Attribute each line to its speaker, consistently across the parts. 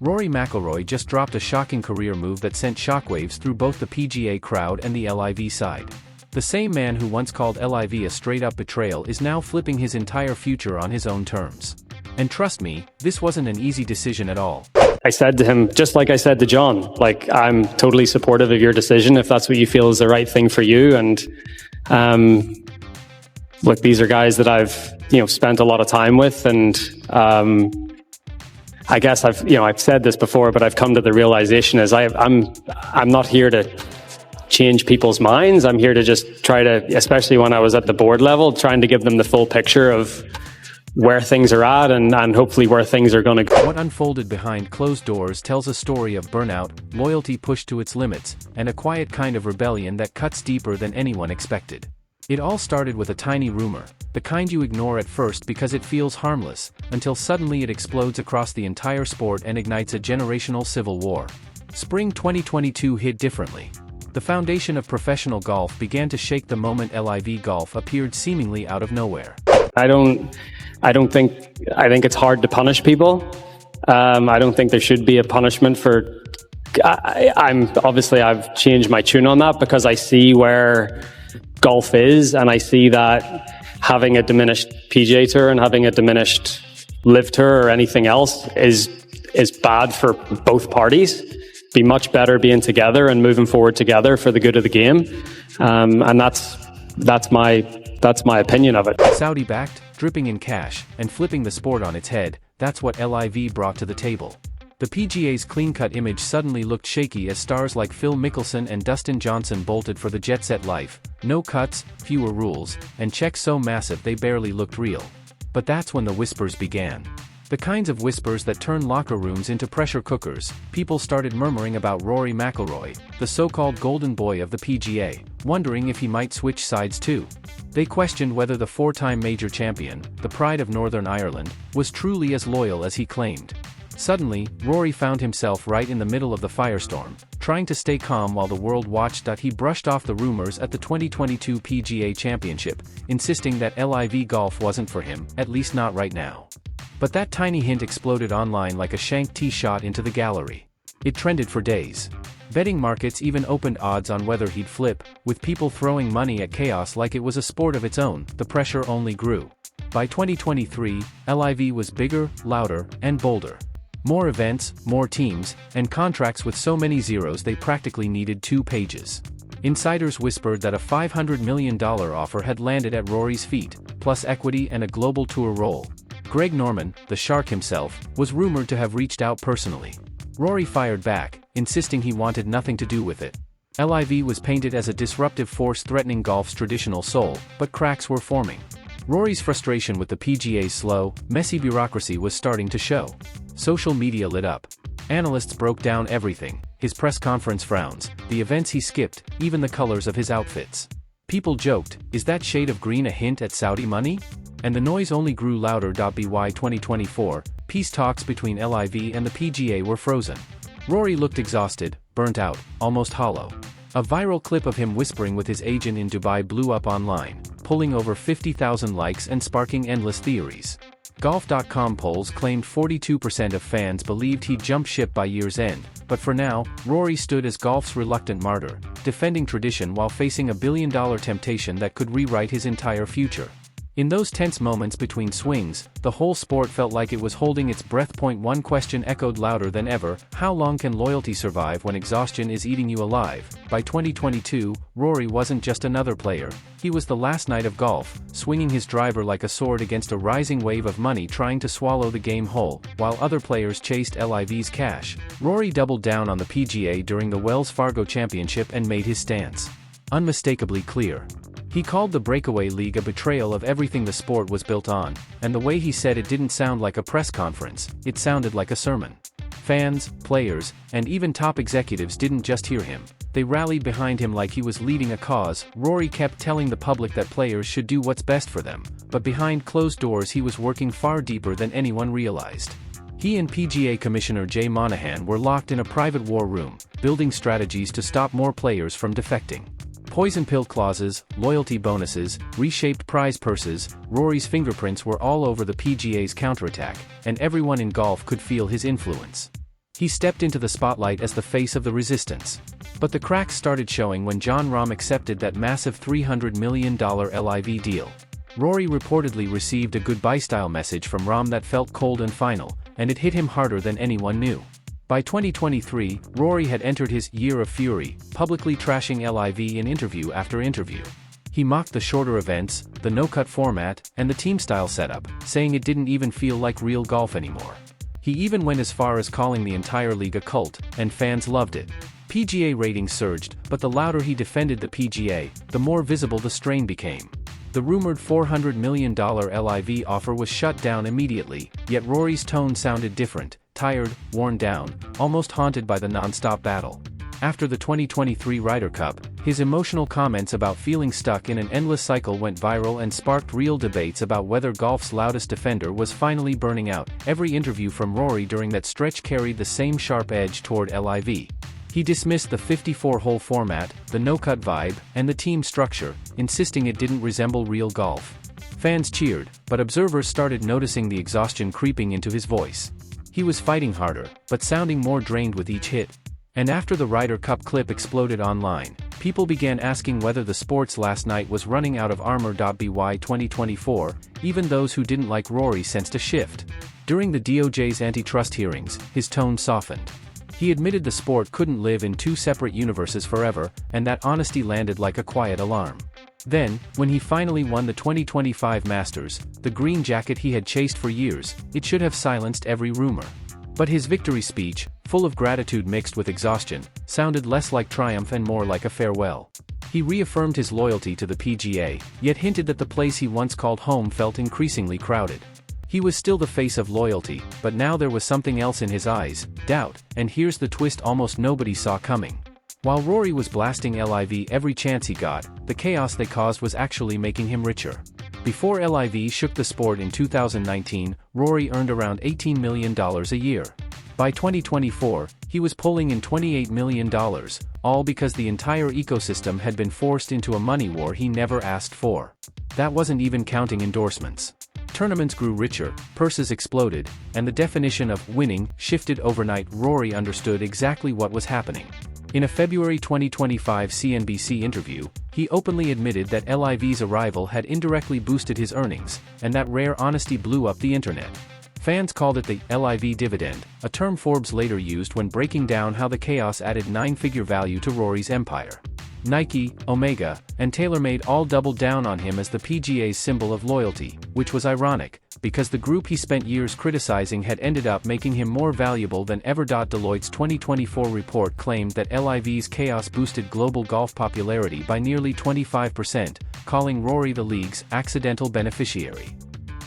Speaker 1: Rory McIlroy just dropped a shocking career move that sent shockwaves through both the PGA crowd and the LIV side. The same man who once called LIV a straight-up betrayal is now flipping his entire future on his own terms. And trust me, this wasn't an easy decision at all.
Speaker 2: I said to him, just like I said to John, like, I'm totally supportive of your decision if that's what you feel is the right thing for you. And look, these are guys that I've spent a lot of time with, and I guess I've said this before, but I've come to the realization is I'm not here to change people's minds. I'm here to just try to, especially when I was at the board level, trying to give them the full picture of where things are at and hopefully where things are going to go.
Speaker 1: What unfolded behind closed doors tells a story of burnout, loyalty pushed to its limits, and a quiet kind of rebellion that cuts deeper than anyone expected. It all started with a tiny rumor, the kind you ignore at first because it feels harmless, until suddenly it explodes across the entire sport and ignites a generational civil war. Spring 2022 hit differently. The foundation of professional golf began to shake the moment LIV Golf appeared seemingly out of nowhere.
Speaker 2: I think it's hard to punish people. I don't think there should be a punishment for. I've changed my tune on that because I see where golf is, and I see that having a diminished PGA Tour and having a diminished LIV Tour or anything else is bad for both parties. Be much better being together and moving forward together for the good of the game, and that's my opinion of it.
Speaker 1: Saudi-backed, dripping in cash, and flipping the sport on its head, that's what LIV brought to the table. The PGA's clean-cut image suddenly looked shaky as stars like Phil Mickelson and Dustin Johnson bolted for the jet-set life. No cuts, fewer rules, and checks so massive they barely looked real. But that's when the whispers began. The kinds of whispers that turn locker rooms into pressure cookers. People started murmuring about Rory McIlroy, the so-called golden boy of the PGA, wondering if he might switch sides too. They questioned whether the four-time major champion, the pride of Northern Ireland, was truly as loyal as he claimed. Suddenly, Rory found himself right in the middle of the firestorm, trying to stay calm while the world watched. He brushed off the rumors at the 2022 PGA Championship, insisting that LIV Golf wasn't for him, at least not right now. But that tiny hint exploded online like a shanked tee shot into the gallery. It trended for days. Betting markets even opened odds on whether he'd flip, with people throwing money at chaos like it was a sport of its own. The pressure only grew. By 2023, LIV was bigger, louder, and bolder. More events, more teams, and contracts with so many zeros they practically needed 2 pages. Insiders whispered that a $500 million offer had landed at Rory's feet, plus equity and a global tour role. Greg Norman, the shark himself, was rumored to have reached out personally. Rory fired back, insisting he wanted nothing to do with it. LIV was painted as a disruptive force threatening golf's traditional soul, but cracks were forming. Rory's frustration with the PGA's slow, messy bureaucracy was starting to show. Social media lit up. Analysts broke down everything: his press conference frowns, the events he skipped, even the colors of his outfits. People joked, is that shade of green a hint at Saudi money? And the noise only grew louder. By 2024, peace talks between LIV and the PGA were frozen. Rory looked exhausted, burnt out, almost hollow. A viral clip of him whispering with his agent in Dubai blew up online, pulling over 50,000 likes and sparking endless theories. Golf.com polls claimed 42% of fans believed he'd jump ship by year's end, but for now, Rory stood as golf's reluctant martyr, defending tradition while facing a billion-dollar temptation that could rewrite his entire future. In those tense moments between swings, the whole sport felt like it was holding its breath. One question echoed louder than ever: how long can loyalty survive when exhaustion is eating you alive? By 2022, Rory wasn't just another player. He was the last knight of golf, swinging his driver like a sword against a rising wave of money trying to swallow the game whole. While other players chased LIV's cash, Rory doubled down on the PGA during the Wells Fargo Championship and made his stance unmistakably clear. He called the breakaway league a betrayal of everything the sport was built on, and the way he said it didn't sound like a press conference, it sounded like a sermon. Fans, players, and even top executives didn't just hear him. They rallied behind him like he was leading a cause. Rory kept telling the public that players should do what's best for them, but behind closed doors he was working far deeper than anyone realized. He and PGA Commissioner Jay Monahan were locked in a private war room, building strategies to stop more players from defecting. Poison pill clauses, loyalty bonuses, reshaped prize purses, Rory's fingerprints were all over the PGA's counterattack, and everyone in golf could feel his influence. He stepped into the spotlight as the face of the resistance. But the cracks started showing when Jon Rahm accepted that massive $300 million LIV deal. Rory reportedly received a goodbye-style message from Rahm that felt cold and final, and it hit him harder than anyone knew. By 2023, Rory had entered his year of fury, publicly trashing LIV in interview after interview. He mocked the shorter events, the no-cut format, and the team-style setup, saying it didn't even feel like real golf anymore. He even went as far as calling the entire league a cult, and fans loved it. PGA ratings surged, but the louder he defended the PGA, the more visible the strain became. The rumored $400 million LIV offer was shut down immediately, yet Rory's tone sounded different, tired, worn down, almost haunted by the non-stop battle. After the 2023 Ryder Cup, his emotional comments about feeling stuck in an endless cycle went viral and sparked real debates about whether golf's loudest defender was finally burning out. Every interview from Rory during that stretch carried the same sharp edge toward LIV. He dismissed the 54-hole format, the no-cut vibe, and the team structure, insisting it didn't resemble real golf. Fans cheered, but observers started noticing the exhaustion creeping into his voice. He was fighting harder, but sounding more drained with each hit. And after the Ryder Cup clip exploded online, people began asking whether the sport's last night was running out of armor. By 2024, even those who didn't like Rory sensed a shift. During the DOJ's antitrust hearings, his tone softened. He admitted the sport couldn't live in two separate universes forever, and that honesty landed like a quiet alarm. Then, when he finally won the 2025 Masters, the green jacket he had chased for years, it should have silenced every rumor. But his victory speech, full of gratitude mixed with exhaustion, sounded less like triumph and more like a farewell. He reaffirmed his loyalty to the PGA, yet hinted that the place he once called home felt increasingly crowded. He was still the face of loyalty, but now there was something else in his eyes, doubt, and here's the twist almost nobody saw coming. While Rory was blasting LIV every chance he got, the chaos they caused was actually making him richer. Before LIV shook the sport in 2019, Rory earned around $18 million a year. By 2024, he was pulling in $28 million, all because the entire ecosystem had been forced into a money war he never asked for. That wasn't even counting endorsements. Tournaments grew richer, purses exploded, and the definition of winning shifted overnight. Rory understood exactly what was happening. In a February 2025 CNBC interview, he openly admitted that LIV's arrival had indirectly boosted his earnings, and that rare honesty blew up the internet. Fans called it the LIV dividend, a term Forbes later used when breaking down how the chaos added nine-figure value to Rory's empire. Nike, Omega, and TaylorMade all doubled down on him as the PGA's symbol of loyalty, which was ironic, because the group he spent years criticizing had ended up making him more valuable than ever. Deloitte's 2024 report claimed that LIV's chaos boosted global golf popularity by nearly 25%, calling Rory the league's accidental beneficiary.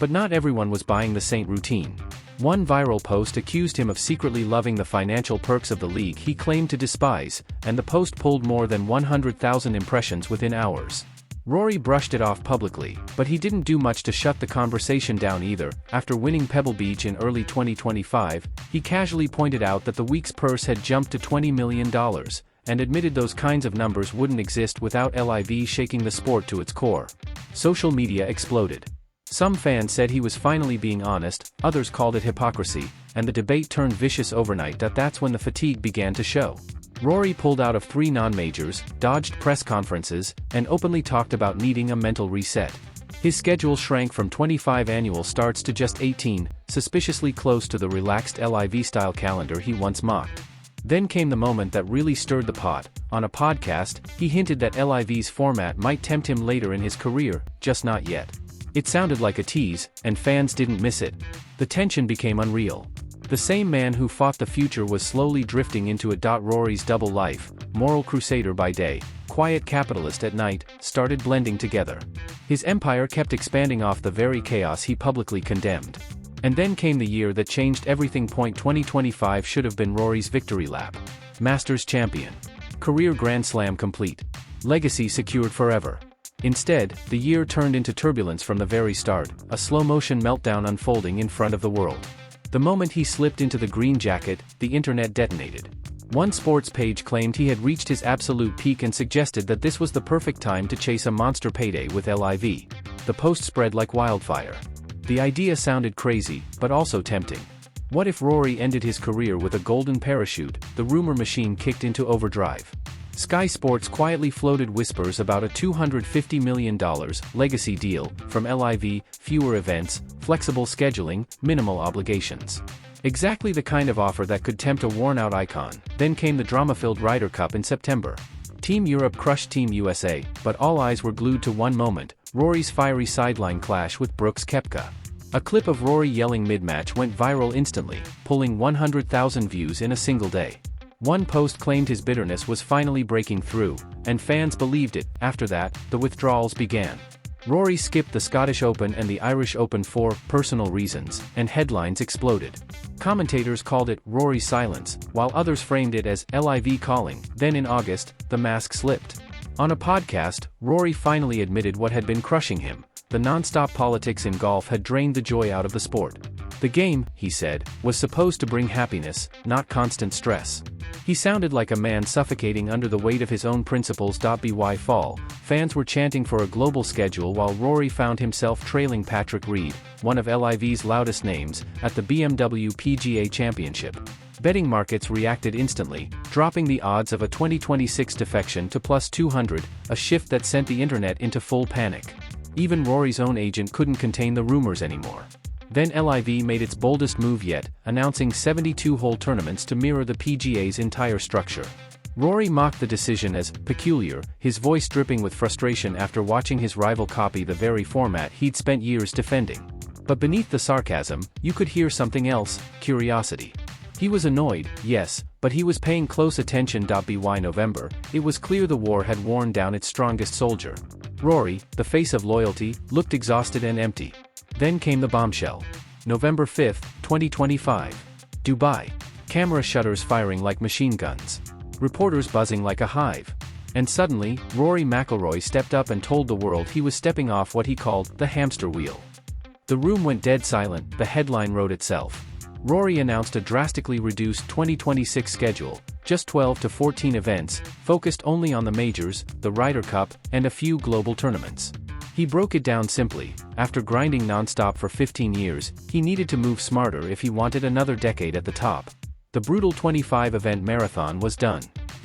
Speaker 1: But not everyone was buying the Saint routine. One viral post accused him of secretly loving the financial perks of the league he claimed to despise, and the post pulled more than 100,000 impressions within hours. Rory brushed it off publicly, but he didn't do much to shut the conversation down either. After winning Pebble Beach in early 2025, he casually pointed out that the week's purse had jumped to $20 million, and admitted those kinds of numbers wouldn't exist without LIV shaking the sport to its core. Social media exploded. Some fans said he was finally being honest, others called it hypocrisy, and the debate turned vicious overnight. That's when the fatigue began to show. Rory pulled out of 3 non-majors, dodged press conferences, and openly talked about needing a mental reset. His schedule shrank from 25 annual starts to just 18, suspiciously close to the relaxed LIV-style calendar he once mocked. Then came the moment that really stirred the pot. On a podcast, he hinted that LIV's format might tempt him later in his career, just not yet. It sounded like a tease, and fans didn't miss it. The tension became unreal. The same man who fought the future was slowly drifting into a Rory's double life, moral crusader by day, quiet capitalist at night, started blending together. His empire kept expanding off the very chaos he publicly condemned. And then came the year that changed everything. 2025 should have been Rory's victory lap. Masters champion. Career Grand Slam complete. Legacy secured forever. Instead, the year turned into turbulence from the very start, a slow-motion meltdown unfolding in front of the world. The moment he slipped into the green jacket, the internet detonated. One sports page claimed he had reached his absolute peak and suggested that this was the perfect time to chase a monster payday with LIV. The post spread like wildfire. The idea sounded crazy, but also tempting. What if Rory ended his career with a golden parachute? The rumor machine kicked into overdrive. Sky Sports quietly floated whispers about a $250 million legacy deal from LIV, fewer events, flexible scheduling, minimal obligations. Exactly the kind of offer that could tempt a worn-out icon. Then came the drama-filled Ryder Cup in September. Team Europe crushed Team USA, but all eyes were glued to one moment: Rory's fiery sideline clash with Brooks Koepka. A clip of Rory yelling mid-match went viral instantly, pulling 100,000 views in a single day. One post claimed his bitterness was finally breaking through, and fans believed it. After that, the withdrawals began. Rory skipped the Scottish Open and the Irish Open for personal reasons, and headlines exploded. Commentators called it Rory silence, while others framed it as LIV calling. Then in August, the mask slipped. On a podcast, Rory finally admitted what had been crushing him. The non-stop politics in golf had drained the joy out of the sport. The game, he said, was supposed to bring happiness, not constant stress. He sounded like a man suffocating under the weight of his own principles. By fall, fans were chanting for a global schedule while Rory found himself trailing Patrick Reed, one of LIV's loudest names, at the BMW PGA Championship. Betting markets reacted instantly, dropping the odds of a 2026 defection to +200, a shift that sent the internet into full panic. Even Rory's own agent couldn't contain the rumors anymore. Then LIV made its boldest move yet, announcing 72-hole tournaments to mirror the PGA's entire structure. Rory mocked the decision as peculiar, his voice dripping with frustration after watching his rival copy the very format he'd spent years defending. But beneath the sarcasm, you could hear something else: curiosity. He was annoyed, yes, but he was paying close attention. By November, it was clear the war had worn down its strongest soldier. Rory, the face of loyalty, looked exhausted and empty. Then came the bombshell. November 5, 2025. Dubai. Camera shutters firing like machine guns. Reporters buzzing like a hive. And suddenly, Rory McIlroy stepped up and told the world he was stepping off what he called the hamster wheel. The room went dead silent. The headline wrote itself. Rory announced a drastically reduced 2026 schedule, just 12 to 14 events, focused only on the majors, the Ryder Cup, and a few global tournaments. He broke it down simply: after grinding non-stop for 15 years, he needed to move smarter if he wanted another decade at the top. The brutal 25-event marathon was done.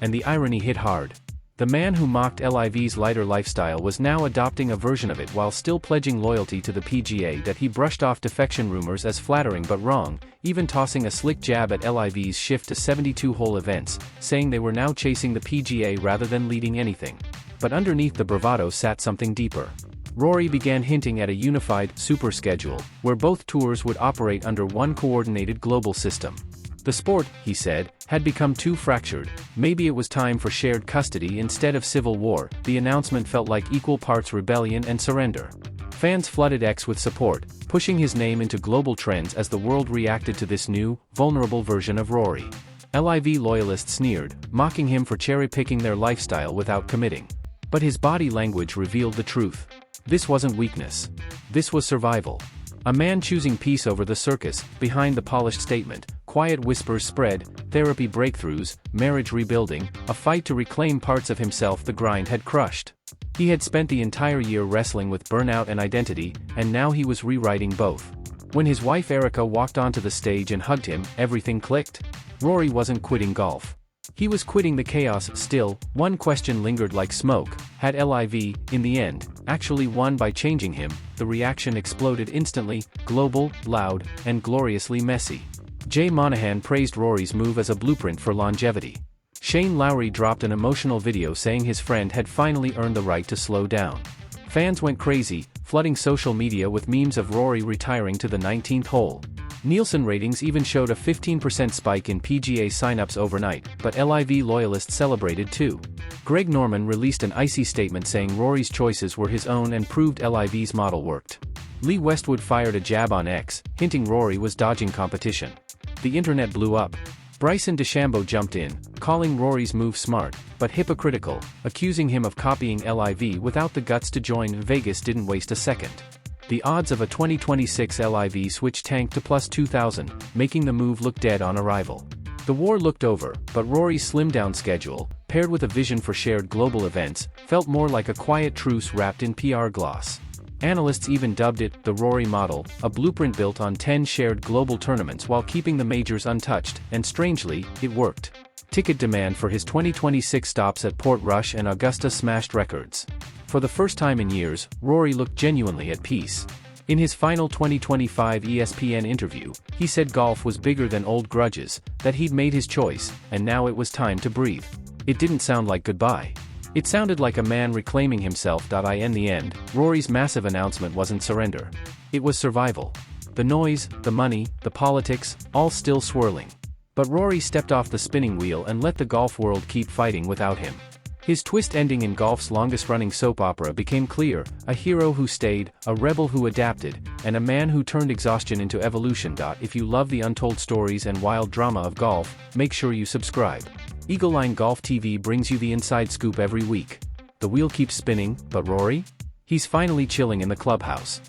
Speaker 1: And the irony hit hard. The man who mocked LIV's lighter lifestyle was now adopting a version of it while still pledging loyalty to the PGA. That he brushed off defection rumors as flattering but wrong, even tossing a slick jab at LIV's shift to 72-hole events, saying they were now chasing the PGA rather than leading anything. But underneath the bravado sat something deeper. Rory began hinting at a unified, super schedule, where both tours would operate under one coordinated global system. The sport, he said, had become too fractured. Maybe it was time for shared custody instead of civil war. The announcement felt like equal parts rebellion and surrender. Fans flooded X with support, pushing his name into global trends as the world reacted to this new, vulnerable version of Rory. LIV loyalists sneered, mocking him for cherry-picking their lifestyle without committing. But his body language revealed the truth. This wasn't weakness. This was survival. A man choosing peace over the circus. Behind the polished statement, quiet whispers spread: therapy breakthroughs, marriage rebuilding, a fight to reclaim parts of himself the grind had crushed. He had spent the entire year wrestling with burnout and identity, and now he was rewriting both. When his wife Erica walked onto the stage and hugged him, everything clicked. Rory wasn't quitting golf. He was quitting the chaos. Still, one question lingered like smoke: had LIV, in the end, actually won by changing him? The reaction exploded instantly: global, loud, and gloriously messy. Jay Monahan praised Rory's move as a blueprint for longevity. Shane Lowry dropped an emotional video saying his friend had finally earned the right to slow down. Fans went crazy, flooding social media with memes of Rory retiring to the 19th hole. Nielsen ratings even showed a 15% spike in PGA signups overnight, but LIV loyalists celebrated too. Greg Norman released an icy statement saying Rory's choices were his own and proved LIV's model worked. Lee Westwood fired a jab on X, hinting Rory was dodging competition. The internet blew up. Bryson DeChambeau jumped in, calling Rory's move smart, but hypocritical, accusing him of copying LIV without the guts to join. Vegas didn't waste a second. The odds of a 2026 LIV switch tanked to +2,000, making the move look dead on arrival. The war looked over, but Rory's slimmed-down schedule, paired with a vision for shared global events, felt more like a quiet truce wrapped in PR gloss. Analysts even dubbed it the Rory model, a blueprint built on 10 shared global tournaments while keeping the majors untouched, and strangely, it worked. Ticket demand for his 2026 stops at Portrush and Augusta smashed records. For the first time in years, Rory looked genuinely at peace. In his final 2025 ESPN interview, he said golf was bigger than old grudges, that he'd made his choice, and now it was time to breathe. It didn't sound like goodbye. It sounded like a man reclaiming himself. In the end, Rory's massive announcement wasn't surrender. It was survival. The noise, the money, the politics, all still swirling. But Rory stepped off the spinning wheel and let the golf world keep fighting without him. His twist ending in golf's longest-running soap opera became clear: a hero who stayed, a rebel who adapted, and a man who turned exhaustion into evolution. If you love the untold stories and wild drama of golf, make sure you subscribe. Eagle Line Golf TV brings you the inside scoop every week. The wheel keeps spinning, but Rory? He's finally chilling in the clubhouse.